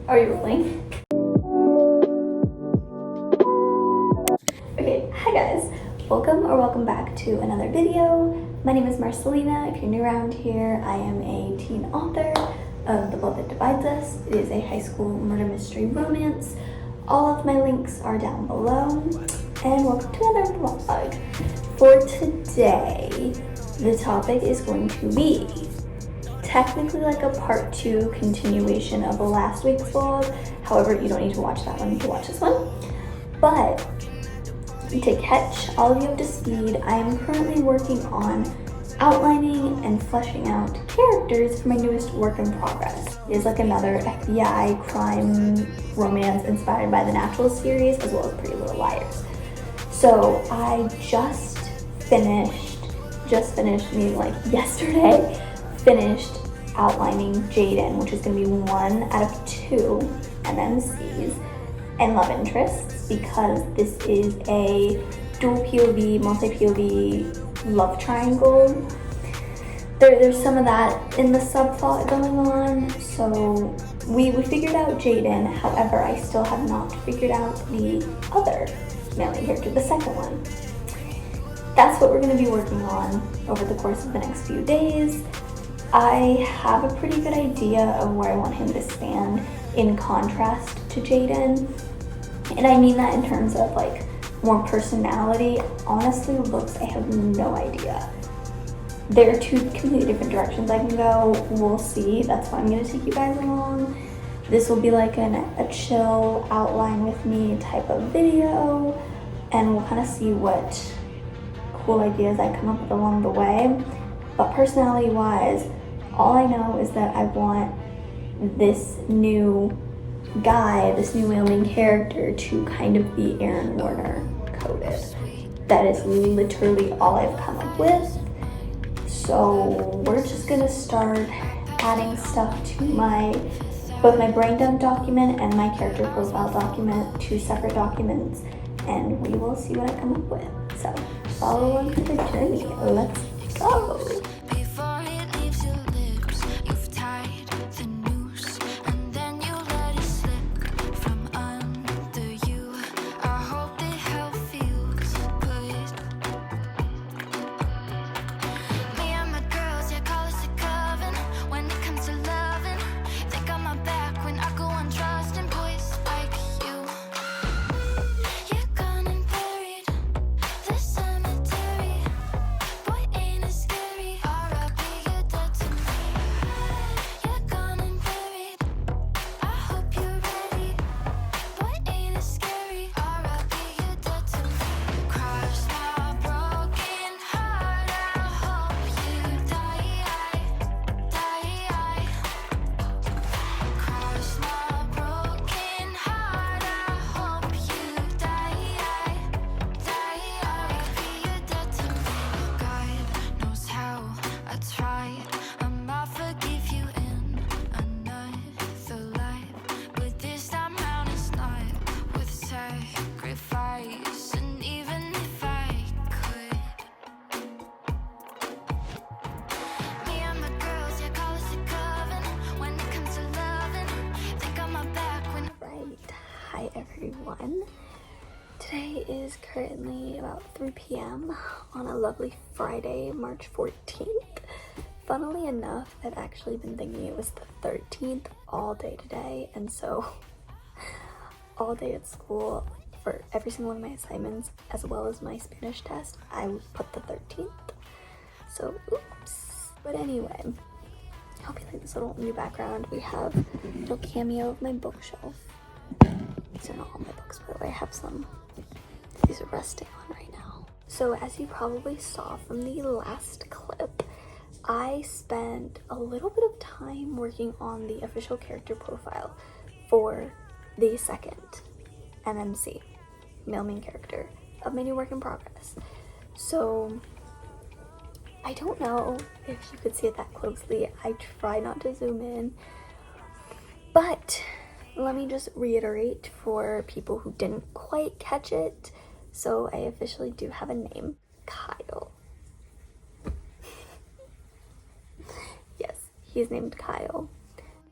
Are you rolling? Okay, hi guys. Welcome back to another video. My name is Marcelina. If you're new around here, I am a teen author of The Blood That Divides Us. It is a high school murder mystery romance. All of my links are down below. And welcome to another vlog. For today, the topic is going to be technically like a part 2 continuation of last week's vlog. However, you don't need to watch that one to watch this one. But to catch all of you up to speed, I am currently working on outlining and fleshing out characters for my newest work in progress. It is like another FBI crime romance inspired by the Natural series as well as Pretty Little Liars. So I just finished meaning like yesterday, finished outlining Jaden, which is going to be 1 out of 2 MMCs and love interests, because this is a dual POV, multi-POV love triangle. There's some of that in the subplot going on. So we figured out Jaden. However, I still have not figured out the other male character, the second one. That's what we're going to be working on over the course of the next few days. I have a pretty good idea of where I want him to stand in contrast to Jaden. And I mean that in terms of like more personality. Honestly, looks, I have no idea. There are 2 completely different directions I can go. We'll see. That's why I'm going to take you guys along. This will be like a chill outline with me type of video. And we'll kind of see what cool ideas I come up with along the way. But personality wise, all I know is that I want this new guy, this new male main character, to kind of be Aaron Warner coded. That is literally all I've come up with. So we're just gonna start adding stuff to both my brain dump document and my character profile document, 2 separate documents, and we will see what I come up with. So follow along to the journey. Let's go. Hi everyone. Today is currently about 3 p.m. on a lovely Friday, March 14th. Funnily enough, I've actually been thinking it was the 13th all day today, and so all day at school for every single one of my assignments as well as my Spanish test, I put the 13th. So oops. But anyway, I hope you like this little new background. We have a little cameo of my bookshelf. These are not all my books, by the way. I have some. These are resting on right now. So as you probably saw from the last clip, I spent a little bit of time working on the official character profile for the second MMC, male main character, of my new work in progress. So I don't know if you could see it that closely. I try not to zoom in, but let me just reiterate for people who didn't quite catch it. So I officially do have a name, Kyle. Yes, he's named Kyle.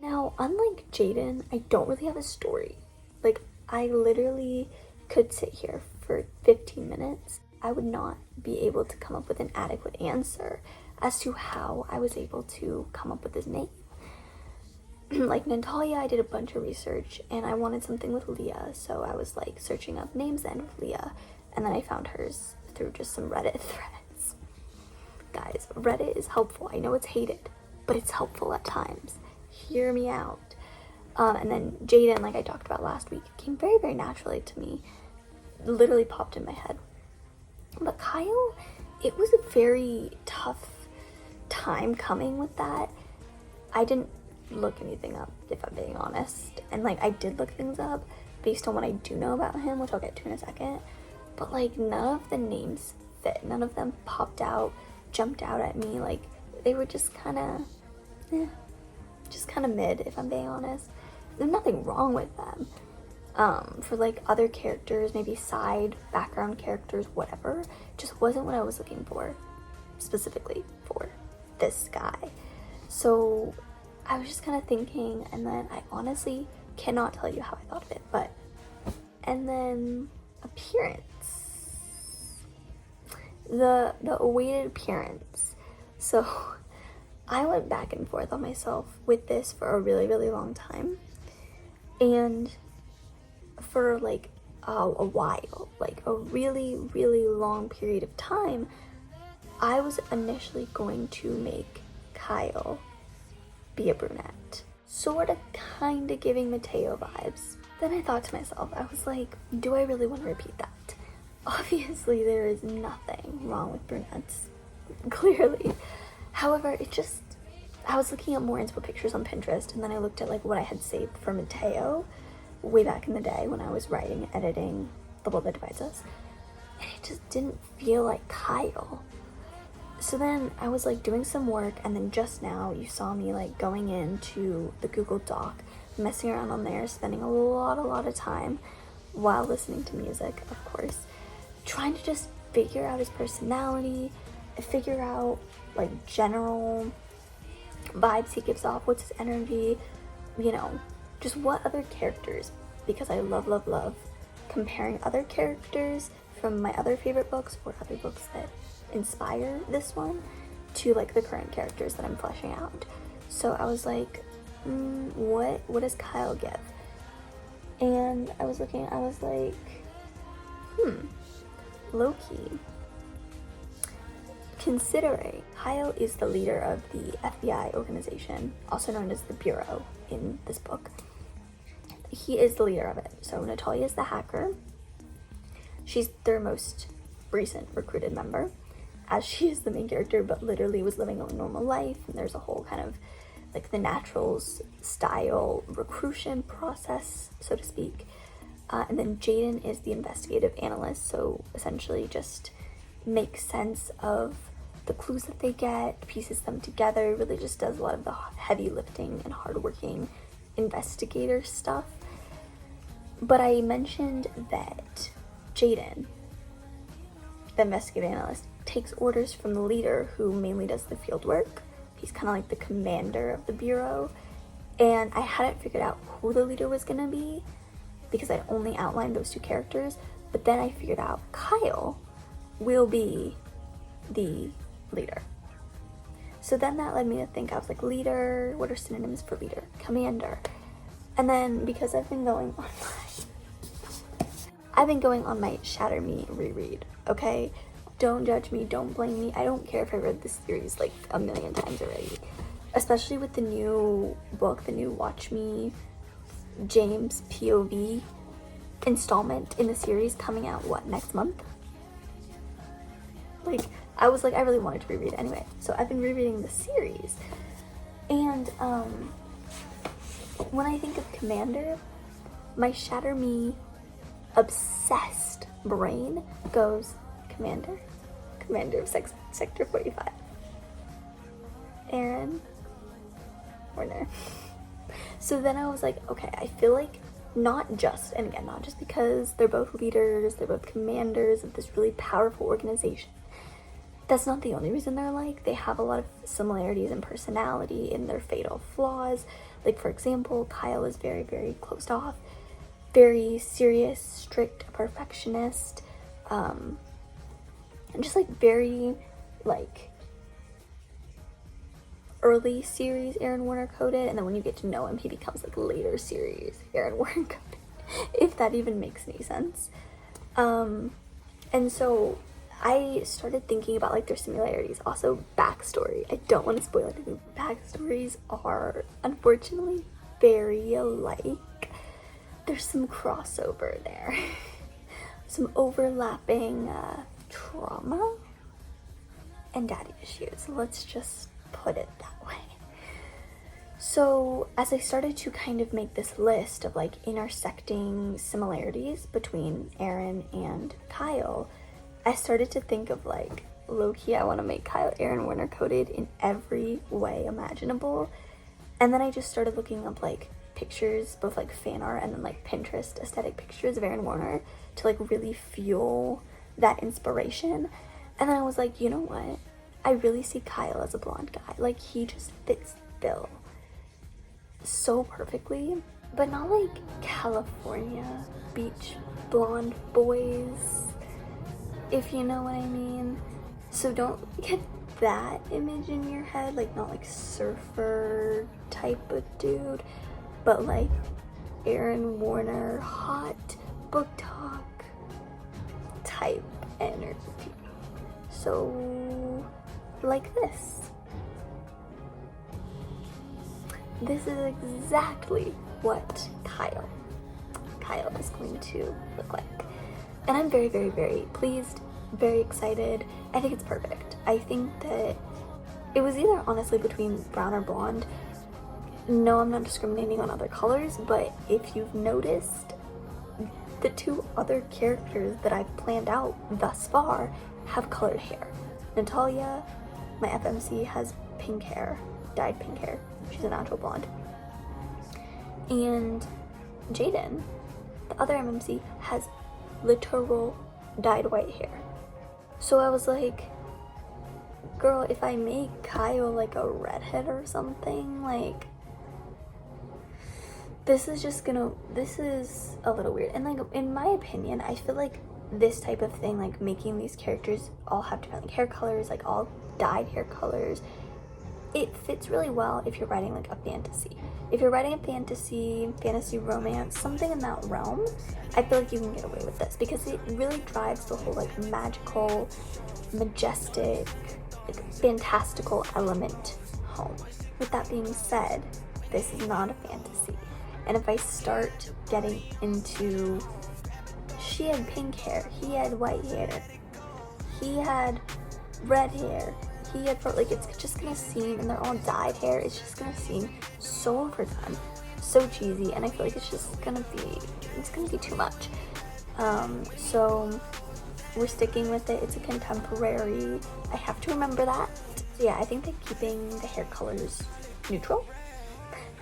Now, unlike Jaden, I don't really have a story. Like, I literally could sit here for 15 minutes. I would not be able to come up with an adequate answer as to how I was able to come up with his name. Like Natalia, I did a bunch of research and I wanted something with Leah, so I was like searching up names that end with Leah, and then I found hers through just some Reddit threads. Guys, Reddit is helpful. I know it's hated, but it's helpful at times. Hear me out. And then Jaden, like I talked about last week, came very, very naturally to me. Literally popped in my head. But Kyle, it was a very tough time coming with that. I didn't look anything up, if I'm being honest. And like, I did look things up based on what I do know about him, which I'll get to in a second. But like, none of the names fit. None of them popped out, jumped out at me. Like, they were just kind of, just kind of mid, if I'm being honest. There's nothing wrong with them. For like other characters, maybe side background characters, whatever, just wasn't what I was looking for, specifically for this guy. So I was just kind of thinking, and then I honestly cannot tell you how I thought of it, but, and then appearance, the awaited appearance. So I went back and forth on myself with this for a really, really long time, and for like a while, like a really, really long period of time, I was initially going to make Kyle be a brunette, sort of kind of giving Mateo vibes. Then I thought to myself, I was like, do I really want to repeat that? Obviously there is nothing wrong with brunettes, clearly. However, it just, I was looking at more inspo pictures on Pinterest, and then I looked at like what I had saved for Mateo way back in the day when I was writing and editing The Love That Divides Us, and it just didn't feel like Kyle. So then I was like doing some work, and then just now you saw me like going into the Google Doc, messing around on there, spending a lot of time while listening to music, of course, trying to just figure out his personality, figure out like general vibes he gives off, what's his energy, you know, just what other characters, because I love comparing other characters from my other favorite books or other books that inspire this one to like the current characters that I'm fleshing out. So I was like, what does Kyle give? And I was looking, I was like, low-key, considering Kyle is the leader of the FBI organization, also known as the Bureau in this book. He is the leader of it. So Natalia is the hacker. She's their most recent recruited member, as she is the main character, but literally was living a normal life. And there's a whole kind of like the Naturals style recruitment process, so to speak. And then Jaden is the investigative analyst, so essentially just makes sense of the clues that they get, pieces them together, really just does a lot of the heavy lifting and hardworking investigator stuff. But I mentioned that Jaden, the investigative analyst, takes orders from the leader who mainly does the field work. He's kind of like the commander of the Bureau. And I hadn't figured out who the leader was going to be because I'd only outlined those two characters. But then I figured out Kyle will be the leader. So then that led me to think, I was like, leader, what are synonyms for leader? Commander. And then because I've been going on my Shatter Me reread, okay? Don't judge me, don't blame me. I don't care if I read this series like a million times already. Especially with the new book, the new Watch Me James POV installment in the series coming out, next month? Like, I was like, I really wanted to reread it anyway. So I've been rereading the series. And when I think of Commander, my Shatter Me obsessed brain goes, Commander of Sector 45. Aaron Warner. So then I was like, okay, I feel like not just because they're both leaders, they're both commanders of this really powerful organization. That's not the only reason they're alike. They have a lot of similarities in personality, in their fatal flaws. Like, for example, Kyle is very, very closed off, very serious, strict, a perfectionist, and just like very like early series Aaron Warner coded, and then when you get to know him, he becomes like later series Aaron Warner coded, if that even makes any sense. And so I started thinking about like their similarities. Also, backstory. I don't want to spoil anything. Backstories are unfortunately very alike. There's some crossover there. Some overlapping trauma and daddy issues. Let's just put it that way. So as I started to kind of make this list of like intersecting similarities between Aaron and Kyle, I started to think of like, low-key, I want to make Kyle Aaron Warner coded in every way imaginable. And then I just started looking up like pictures, both like fan art and then like Pinterest aesthetic pictures of Aaron Warner to like really fuel that inspiration. And then I was like, you know what? I really see Kyle as a blonde guy. Like, he just fits the bill so perfectly, but not like California beach blonde boys, if you know what I mean. So don't get that image in your head, like not like surfer type of dude, but like Aaron Warner hot book talk type energy. So like this. This is exactly what Kyle is going to look like. And I'm very, very, very pleased, very excited. I think it's perfect. I think that it was either honestly between brown or blonde. No, I'm not discriminating on other colors, but if you've noticed, the two other characters that I've planned out thus far have colored hair. Natalia, my FMC, has pink hair, dyed pink hair. She's a natural blonde. And Jaden, the other MMC, has literal dyed white hair. So I was like, girl, if I make Kyle like a redhead or something, like, this is a little weird. And like, in my opinion, I feel like this type of thing, like making these characters all have different like hair colors, like all dyed hair colors, it fits really well if you're writing like a fantasy. If you're writing a fantasy romance, something in that realm, I feel like you can get away with this because it really drives the whole like magical, majestic, like fantastical element home. With that being said, this is not a fantasy. And if I start getting into, she had pink hair, he had white hair, he had red hair, he had, like, it's just gonna seem, and they're all dyed hair, it's just gonna seem so overdone, so cheesy, and I feel like it's gonna be too much. So we're sticking with it. It's a contemporary. I have to remember that. So yeah, I think that keeping the hair colors neutral.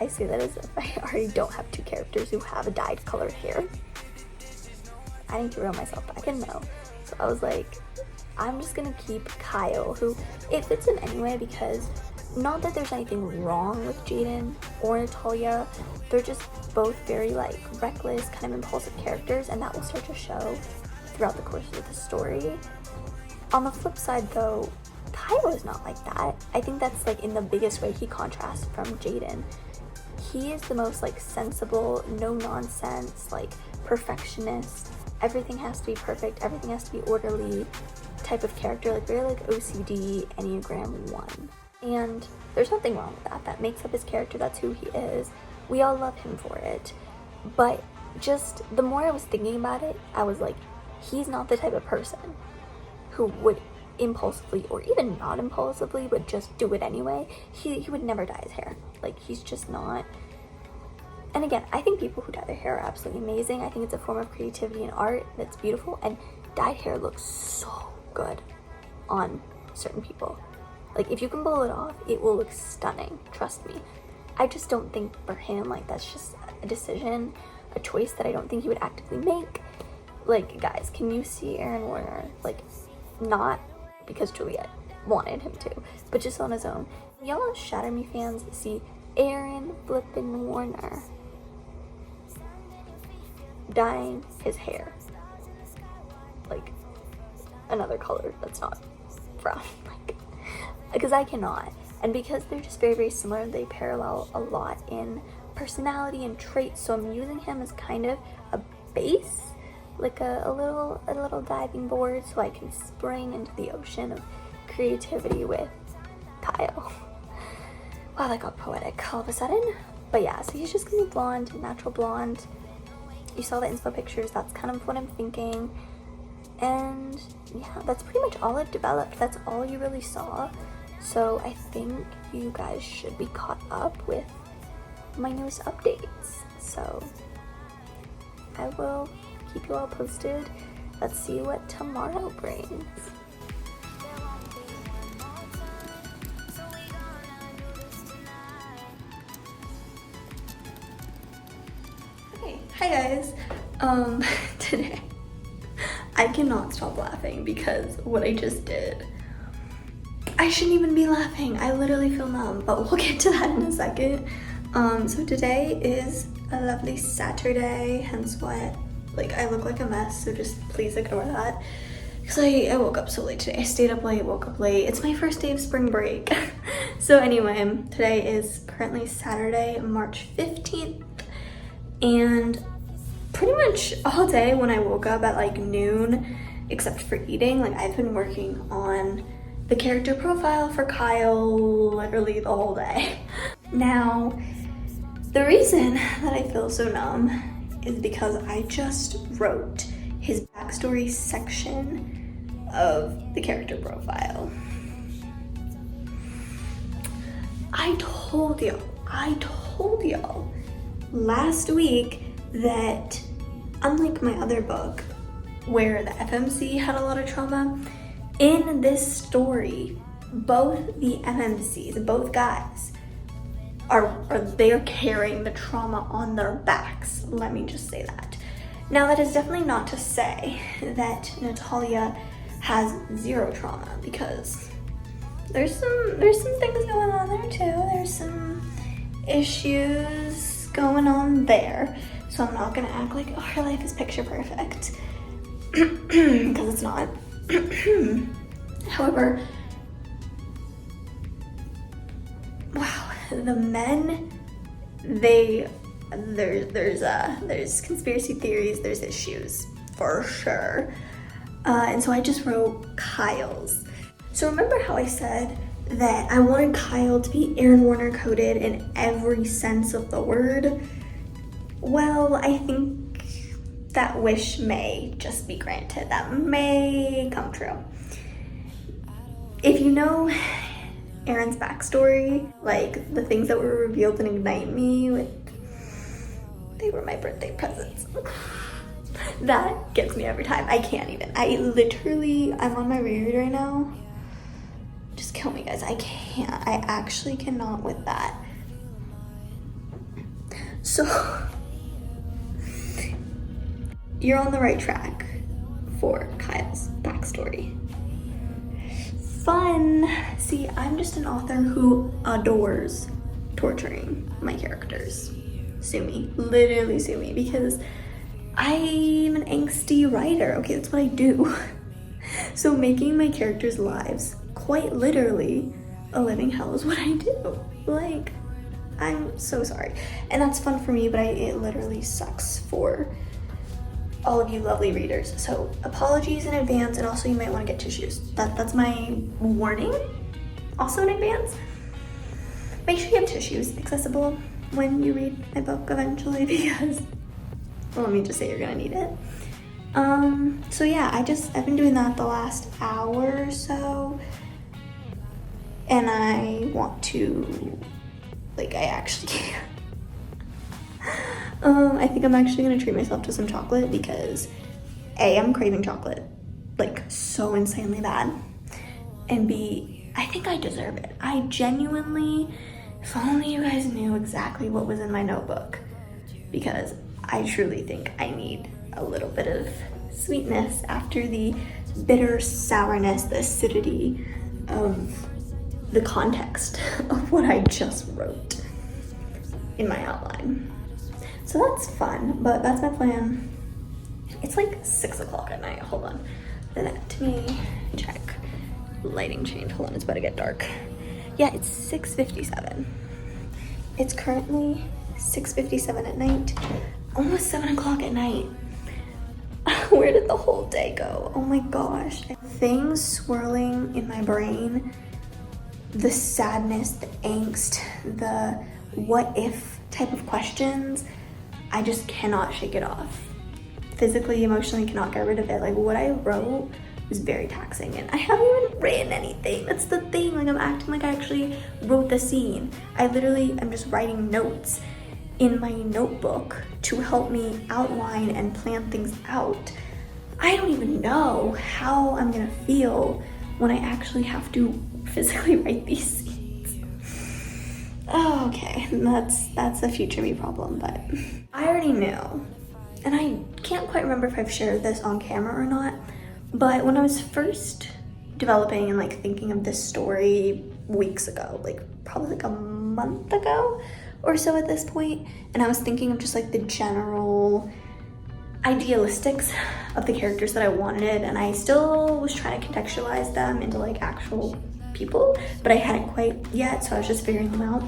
I say that as if I already don't have two characters who have a dyed colored hair. I need to reel myself back in though. So I was like, I'm just gonna keep Kyle, who it fits in anyway, because not that there's anything wrong with Jaden or Natalia, they're just both very like reckless, kind of impulsive characters, and that will start to show throughout the course of the story. On the flip side though, Kyle is not like that. I think that's like in the biggest way he contrasts from Jaden. He is the most like sensible, no nonsense, like perfectionist, everything has to be perfect, everything has to be orderly type of character, like very like OCD, Enneagram 1. And there's nothing wrong with that. That makes up his character, that's who he is. We all love him for it. But just the more I was thinking about it, I was like, he's not the type of person who would impulsively, or even not impulsively, but just do it anyway. He would never dye his hair. Like, he's just not. And again, I think people who dye their hair are absolutely amazing. I think it's a form of creativity and art that's beautiful, and dyed hair looks so good on certain people. Like, if you can pull it off, it will look stunning, trust me. I just don't think for him, like, that's just a decision, a choice that I don't think he would actively make. Like, guys, can you see Aaron Warner, like, not because Juliet wanted him to, but just on his own? Y'all Shatter Me fans see Aaron flippin' Warner dyeing his hair like another color that's not brown, like, because I cannot. And because they're just very, very similar, they parallel a lot in personality and traits, so I'm using him as kind of a base, like a little diving board, so I can spring into the ocean of creativity with Kyle. Wow, that got poetic all of a sudden. But yeah, so he's just gonna be blonde, natural blonde. You saw the inspo pictures, that's kind of what I'm thinking. And yeah, that's pretty much all I've developed. That's all you really saw. So I think you guys should be caught up with my newest updates. So I will keep you all posted. Let's see what tomorrow brings. Okay, hi guys. Today I cannot stop laughing because what I just did. I shouldn't even be laughing. I literally feel numb, but we'll get to that in a second. So today is a lovely Saturday, hence why I look like a mess, so just please ignore that. Because I woke up so late today. I stayed up late, woke up late. It's my first day of spring break. So anyway, today is currently Saturday, March 15th, and pretty much all day when I woke up at like noon, except for eating, I've been working on the character profile for Kyle literally the whole day. Now, the reason that I feel so numb is because I just wrote his backstory section of the character profile. I told y'all last week that unlike my other book where the FMC had a lot of trauma, in this story, both the FMCs, both guys, they're carrying the trauma on their backs. Let me just say that. Now, that is definitely not to say that Natalia has zero trauma, because there's some things going on there too. There's some issues going on there. So I'm not gonna act like, oh, her life is picture perfect, because it's not. However, wow, the men, there's conspiracy theories, there's issues for sure. And so I just wrote Kyle's. So remember how I said that I wanted Kyle to be Aaron Warner coded in every sense of the word? Well, I think that wish may just be granted. That may come true. If you know Aaron's backstory, the things that were revealed in Ignite Me, they were my birthday presents. That gets me every time. I can't even. I'm on my reread right now. Just kill me, guys. I can't. I actually cannot with that. So, you're on the right track for Kyle's backstory. Fun. See, I'm just an author who adores torturing my characters. Sue me. Literally sue me, because I'm an angsty writer. Okay, that's what I do. So making my characters' lives quite literally a living hell is what I do. I'm so sorry. And that's fun for me, but it literally sucks for all of you lovely readers. So apologies in advance, and also you might want to get tissues. That's my warning, also in advance. Make sure you have tissues accessible when you read my book eventually, because, well, let me just say you're gonna need it. So yeah, I've been doing that the last hour or so, and I want to, I actually can't. I think I'm actually gonna treat myself to some chocolate, because A, I'm craving chocolate, so insanely bad, and B, I think I deserve it. I genuinely, if only you guys knew exactly what was in my notebook, because I truly think I need a little bit of sweetness after the bitter sourness, the acidity of the context of what I just wrote. in my outline. So that's fun, but that's my plan. It's like 6 o'clock at night. Hold on. Let me check. Lighting change. Hold on, it's about to get dark. Yeah, it's 6:57. It's currently 6:57 at night. Almost 7 o'clock at night. Where did the whole day go? Oh my gosh. Things swirling in my brain. The sadness, the angst, the what if type of questions. I just cannot shake it off. Physically, emotionally, cannot get rid of it. Like, what I wrote was very taxing, and I haven't even written anything. That's the thing. Like, I'm acting like I actually wrote the scene. I literally am just writing notes in my notebook to help me outline and plan things out. I don't even know how I'm gonna feel when I actually have to physically write these scenes. Oh, okay, that's a future me problem, but I already knew, and I can't quite remember if I've shared this on camera or not, but when I was first developing and like thinking of this story weeks ago, like probably like a month ago or so at this point, and I was thinking of just like the general idealistics of the characters that I wanted, and I still was trying to contextualize them into like actual people, but I hadn't quite yet, so I was just figuring them out.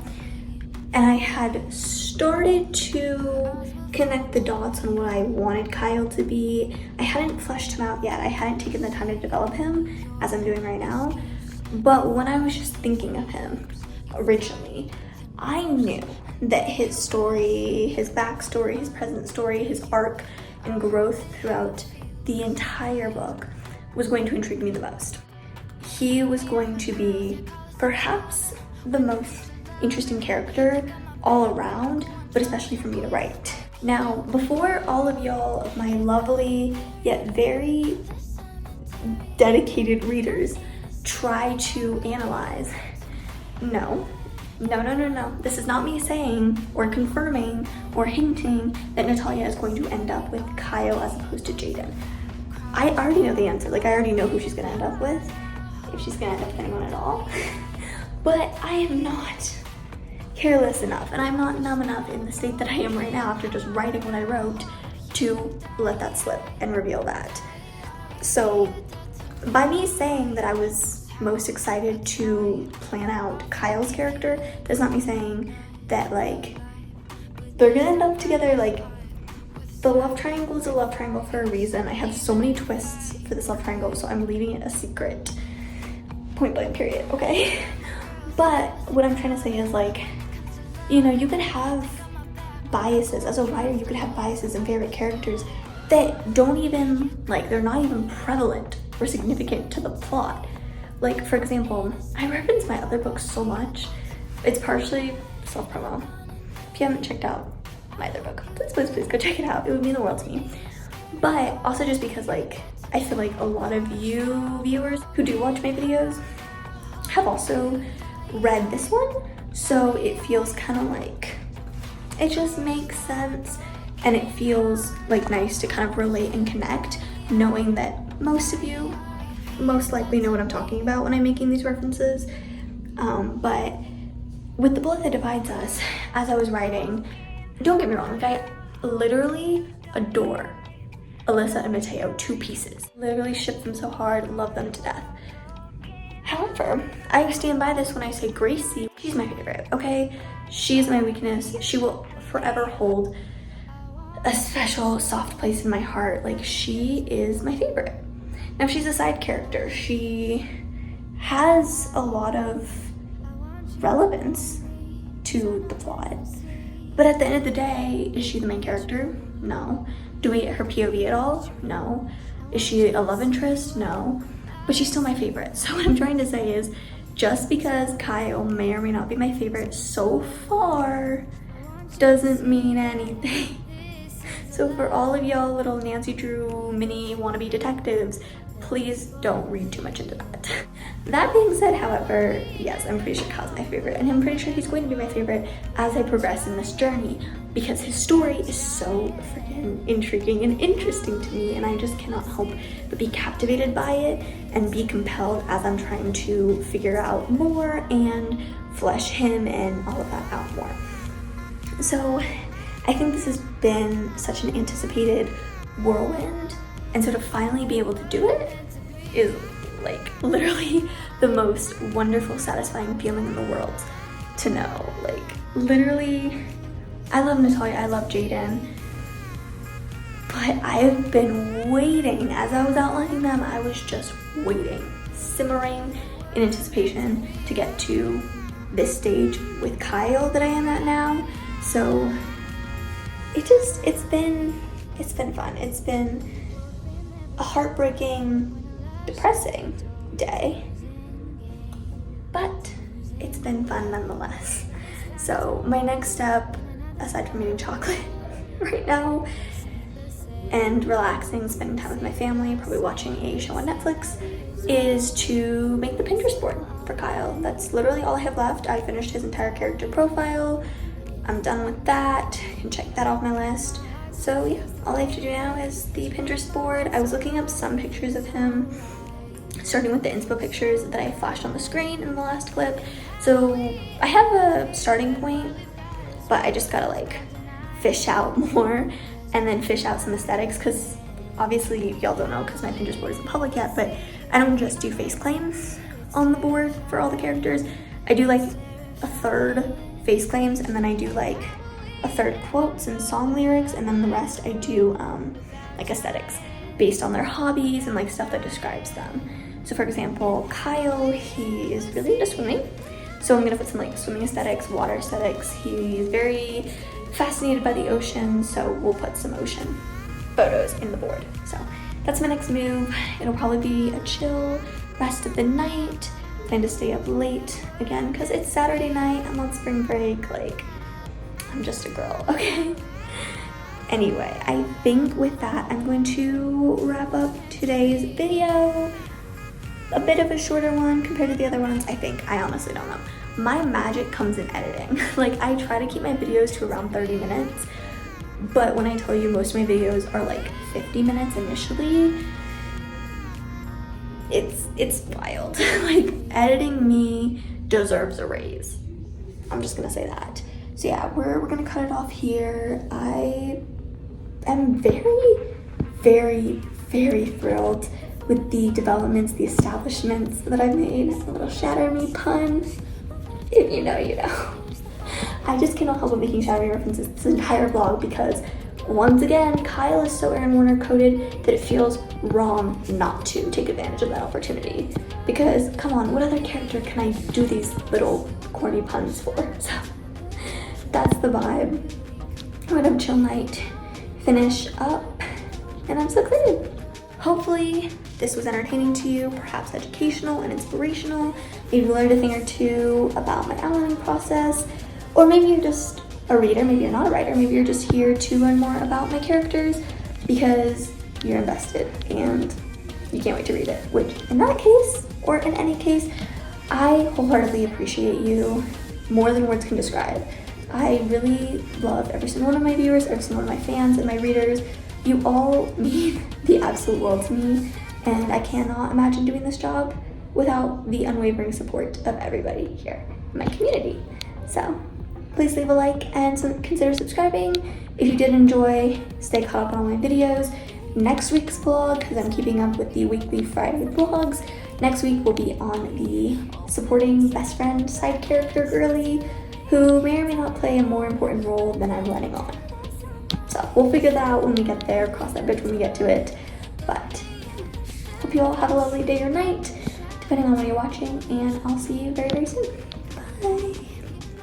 And I had started to connect the dots on what I wanted Kyle to be. I hadn't fleshed him out yet. I hadn't taken the time to develop him as I'm doing right now. But when I was just thinking of him originally, I knew that his story, his backstory, his present story, his arc and growth throughout the entire book was going to intrigue me the most. He was going to be perhaps the most interesting character all around, but especially for me to write. Now, before all of y'all, of my lovely yet very dedicated readers, try to analyze, no. This is not me saying or confirming or hinting that Natalia is going to end up with Kyle as opposed to Jaden. I already know the answer. Like, I already know who she's gonna end up with, if she's gonna end up with anyone at all. But I am not careless enough, and I'm not numb enough in the state that I am right now after just writing what I wrote to let that slip and reveal that. So by me saying that I was most excited to plan out Kyle's character, that's not me saying that like they're gonna end up together. Like, the love triangle is a love triangle for a reason. I have so many twists for this love triangle, so I'm leaving it a secret. Point blank period, okay? But what I'm trying to say is, like, you know, you could have biases. As a writer, you could have biases in favorite characters that don't even, like, they're not even prevalent or significant to the plot. Like, for example, I reference my other books so much. It's partially self-promo. If you haven't checked out my other book, please go check it out. It would mean the world to me. But also just because, like, I feel like a lot of you viewers who do watch my videos have also read this one. So it feels kind of like, it just makes sense. And it feels like nice to kind of relate and connect, knowing that most of you most likely know what I'm talking about when I'm making these references. But with The Blood That Divides Us, as I was writing, don't get me wrong, like, I literally adore Alyssa and Mateo to pieces. Literally ship them so hard, love them to death. However, I stand by this when I say Gracie, she's my favorite, okay? She's my weakness. She will forever hold a special soft place in my heart. Like, she is my favorite. Now, she's a side character. She has a lot of relevance to the plot. But at the end of the day, is she the main character? No. Do we get her POV at all? No. Is she a love interest? No. But she's still my favorite. So what I'm trying to say is, just because Kyle may or may not be my favorite so far doesn't mean anything. So for all of y'all little Nancy Drew mini wannabe detectives, please don't read too much into that. That being said, however, yes, I'm pretty sure Kyle's my favorite, and I'm pretty sure he's going to be my favorite as I progress in this journey, because his story is so freaking intriguing and interesting to me, and I just cannot help but be captivated by it and be compelled as I'm trying to figure out more and flesh him and all of that out more. So I think this has been such an anticipated whirlwind, and so to finally be able to do it is like literally the most wonderful, satisfying feeling in the world to know. Like literally, I love Natalia, I love Jaden, but I've been waiting. As I was outlining them, I was just waiting, simmering in anticipation to get to this stage with Kyle that I am at now. So it's been fun. It's been a heartbreaking, depressing day, but it's been fun nonetheless. So my next step, aside from eating chocolate right now and relaxing, spending time with my family, probably watching a show on Netflix, is to make the Pinterest board for Kyle. That's literally all I have left. I finished his entire character profile. I'm done with that. I can check that off my list. So yeah, all I have to do now is the Pinterest board. I was looking up some pictures of him, starting with the inspo pictures that I flashed on the screen in the last clip. So I have a starting point, but I just gotta like fish out more and then fish out some aesthetics, because obviously y'all don't know because my Pinterest board isn't public yet, but I don't just do face claims on the board for all the characters. I do like a third face claims, and then I do like a third quotes and song lyrics, and then the rest I do like aesthetics based on their hobbies and like stuff that describes them. So for example, Kyle, he is really into swimming, so I'm gonna put some like swimming aesthetics, water aesthetics. He's very fascinated by the ocean, so we'll put some ocean photos in the board. So that's my next move. It'll probably be a chill rest of the night. Plan to stay up late again because it's Saturday night. I'm on spring break. Like, I'm just a girl, okay? Anyway, I think with that, I'm going to wrap up today's video. A bit of a shorter one compared to the other ones, I think. I honestly don't know. My magic comes in editing. Like, I try to keep my videos to around 30 minutes, but when I tell you most of my videos are like 50 minutes initially, it's wild. Like, editing me deserves a raise. I'm just gonna say that. So yeah, we're gonna cut it off here. I am very, very, very thrilled with the developments, the establishments that I've made. A little Shatter Me pun. If you know, you know. I just cannot help but making Shatter Me references this entire vlog because, once again, Kyle is so Aaron Warner coded that it feels wrong not to take advantage of that opportunity. Because, come on, what other character can I do these little corny puns for? So, that's the vibe. I'm gonna have a chill night, finish up, and I'm so excited. Hopefully, this was entertaining to you, perhaps educational and inspirational. Maybe you learned a thing or two about my outlining process, or maybe you're just a reader, maybe you're not a writer, maybe you're just here to learn more about my characters because you're invested and you can't wait to read it, which in that case, or in any case, I wholeheartedly appreciate you more than words can describe. I really love every single one of my viewers, every single one of my fans and my readers. You all mean the absolute world to me, and I cannot imagine doing this job without the unwavering support of everybody here in my community. So please leave a like and consider subscribing. If you did enjoy, stay caught up on all my videos. Next week's vlog, because I'm keeping up with the weekly Friday vlogs, next week will be on the supporting best friend side character girly, who may or may not play a more important role than I'm letting on. So we'll figure that out when we get there, cross that bridge when we get to it. But hope you all have a lovely day or night, depending on when you're watching, and I'll see you very, very soon.